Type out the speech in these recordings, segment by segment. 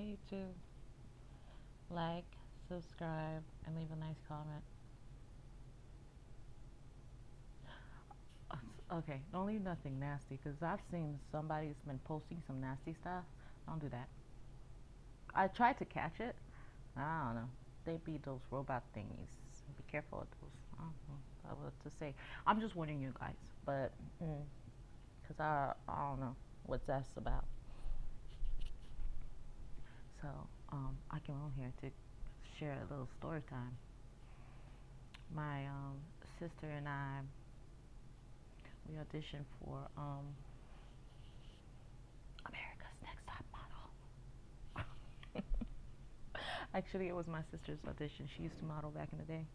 YouTube. Like, subscribe, and leave a nice comment. Okay, don't leave nothing nasty because I've seen somebody's been posting some nasty stuff. Don't do that. I tried to catch it. I don't know. They be those robot thingies. Be careful with those. I don't know what to say. I'm just warning you guys, but because I don't know what that's about. So I came on here to share a little story time. My sister and I, we auditioned for America's Next Top Model. Actually, it was my sister's audition. She used to model back in the day.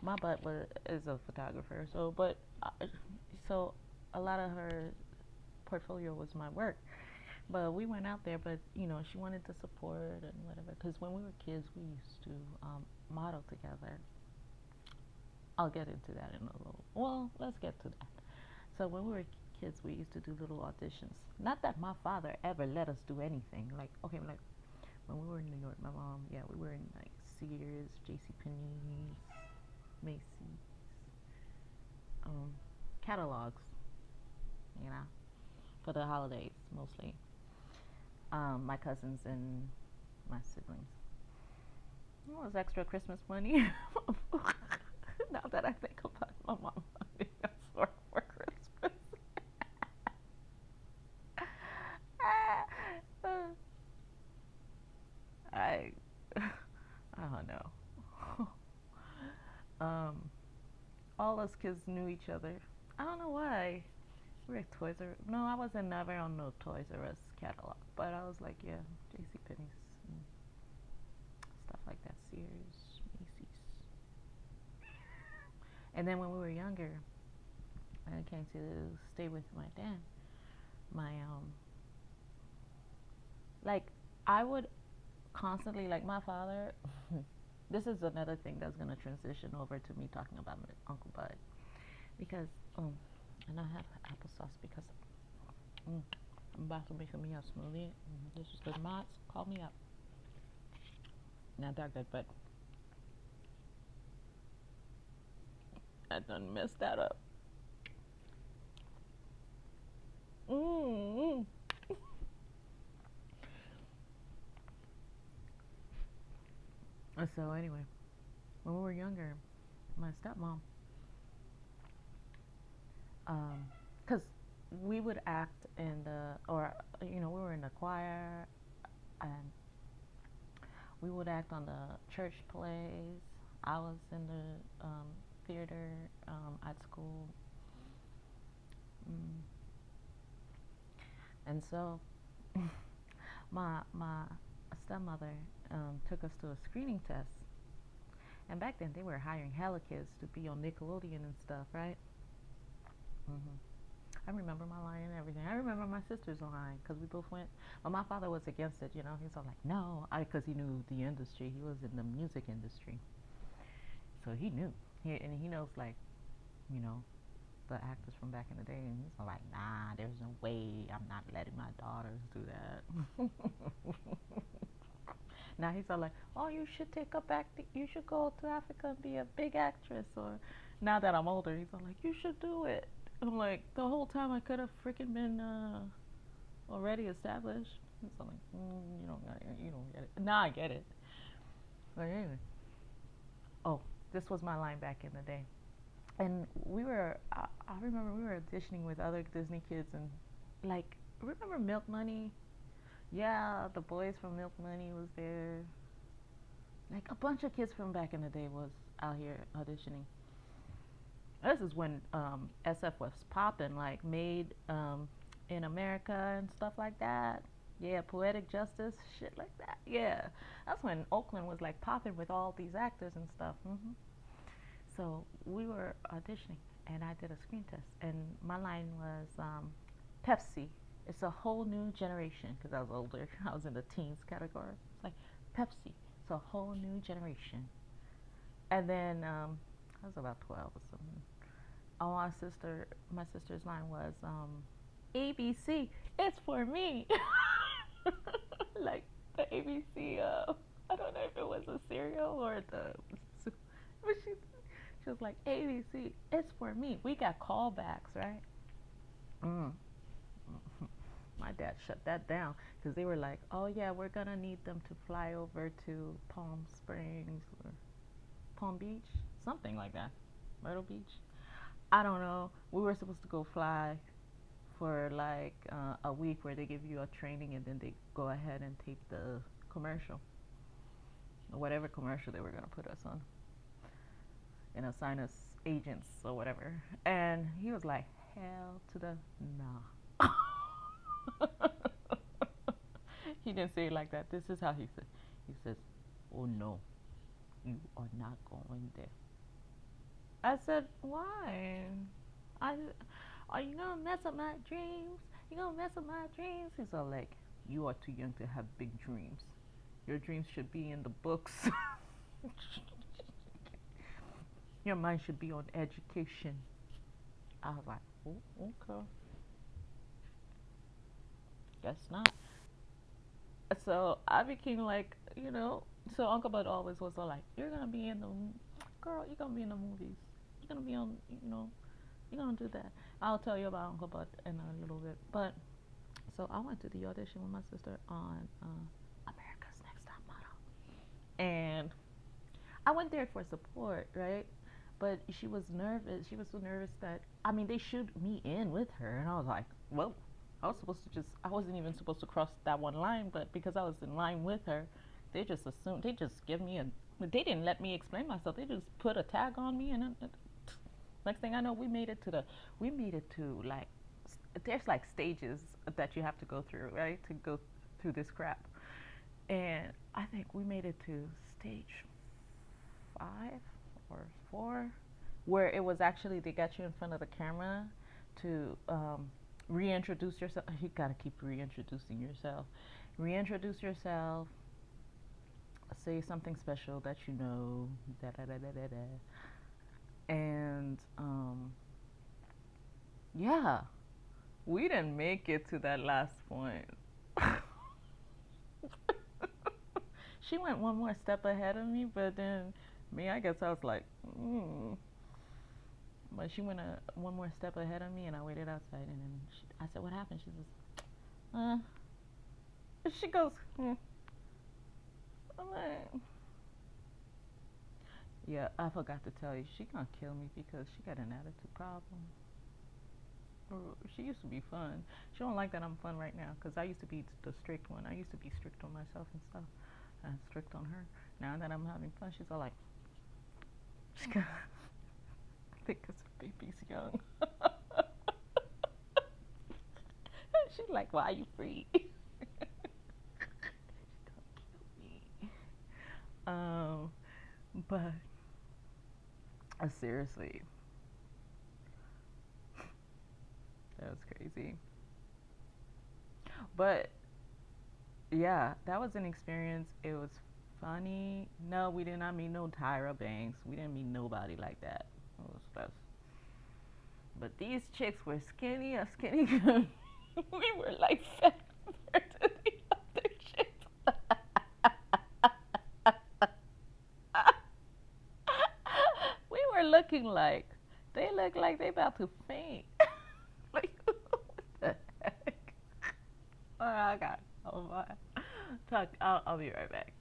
My butt is a photographer, so a lot of her portfolio was my work. But we went out there, but she wanted to support and whatever. Because when we were kids, we used to model together. I'll get into that in a little. Well, let's get to that. So when we were kids, we used to do little auditions. Not that my father ever let us do anything. Like, okay, like when we were in New York, my mom, yeah, we were in like Sears, J.C. Penney's, Macy's, catalogs, you know, for the holidays mostly. My cousins and my siblings. It was extra Christmas money. Now that I think about it, my mom made us work for Christmas. I I don't know. um, all us kids knew each other. I don't know why. We were at Toys R. No, I wasn't never on no Toys R Us catalog, but I was like, yeah, J.C. Penney's and stuff like that, Sears, Macy's. And then when we were younger, I came to stay with my dad. My like I would constantly like my father. This is another thing that's gonna transition over to me talking about my Uncle Bud because and I have applesauce because I'm about to make me a smoothie. This is good. Mods, call me up. Not that good, but I done messed that up. Mm-hmm. So anyway, when we were younger, my stepmom, because we would act in we were in the choir, and we would act on the church plays. I was in the theater at school, mm. And so my stepmother took us to a screening test. And back then they were hiring hella kids to be on Nickelodeon and stuff, right? hmm I remember my line and everything. I remember my sister's line because we both went. But my father was against it, He was all like, no, because he knew the industry. He was in the music industry, so he knew. He knows like, you know, the actors from back in the day, and he's all like, nah, there's no way. I'm not letting my daughters do that. Now he's all like, oh, you should take up acting. You should go to Africa and be a big actress. Or now that I'm older, he's all like, you should do it. I'm like, the whole time I could have freaking been already established. He's all like, you don't get it. Now I get it. But anyway, oh, this was my line back in the day, and I remember we were auditioning with other Disney kids, and like, remember Milk Money? Yeah, the boys from Milk Money was there. Like a bunch of kids from back in the day was out here auditioning. This is when SF was popping, like Made in America and stuff like that. Yeah, Poetic Justice, shit like that. Yeah, that's when Oakland was like popping with all these actors and stuff. So we were auditioning, and I did a screen test, and my line was Pepsi. It's a whole new generation because I was older. I was in the teens category. It's like Pepsi. It's a whole new generation. And then I was about 12 or something. Oh, my sister's line was ABC. It's for me. like the ABC. I don't know if it was a cereal or but she was like, ABC, it's for me. We got callbacks, right? Mm. My dad shut that down because they were like, oh yeah, we're gonna need them to fly over to Palm Springs or Palm Beach, something like that, Myrtle Beach. I don't know. We were supposed to go fly for like a week where they give you a training and then they go ahead and tape the commercial, or whatever commercial they were gonna put us on, and assign us agents or whatever. And he was like, hell to the nah. He didn't say it like that. This is how he said. He says, "Oh no, you are not going there." I said, "Why? I are you gonna mess up my dreams? You gonna mess up my dreams?" He's all like, "You are too young to have big dreams. Your dreams should be in the books. Your mind should be on education." I was like, "Oh, okay, guess not." So I became like, so Uncle Bud always was all like, "You're gonna be in the girl. You're gonna be in the movies. You're gonna be on. You're gonna do that." I'll tell you about Uncle Bud in a little bit. But so I went to the audition with my sister on America's Next Top Model, and I went there for support, right? But she was nervous. She was so nervous that they shoot me in with her, and I was like, well, I wasn't even supposed to cross that one line, but because I was in line with her, they just assumed, they just give me they didn't let me explain myself. They just put a tag on me, and next thing I know, we made it to like, there's like stages that you have to go through, right, to go through this crap. And I think we made it to stage 5 or 4, where it was actually they got you in front of the camera to reintroduce yourself. You gotta keep reintroducing yourself. Reintroduce yourself. Say something special that you know. Da da da da da da. And yeah, we didn't make it to that last point. She went one more step ahead of me, but then me, I guess I was like, But she went one more step ahead of me, and I waited outside. And then I said, "What happened?" She says, She goes, I'm like, "Yeah, I forgot to tell you, she gonna kill me because she got an attitude problem. She used to be fun. She don't like that I'm fun right now because I used to be the strict one. I used to be strict on myself and stuff, and strict on her. Now that I'm having fun, she's all like, she got, I think because her baby's young." She's like, "Why are you free?" um, but seriously, that was crazy. But yeah, that was an experience. It was funny. No, we did not meet no Tyra Banks. We didn't meet nobody like that. It was that's. But these chicks were skinny as skinny. We were like fat compared to the other chicks. We were looking like they look like they about to faint. Like what the heck? Oh, I got. Oh my. Talk. I'll be right back.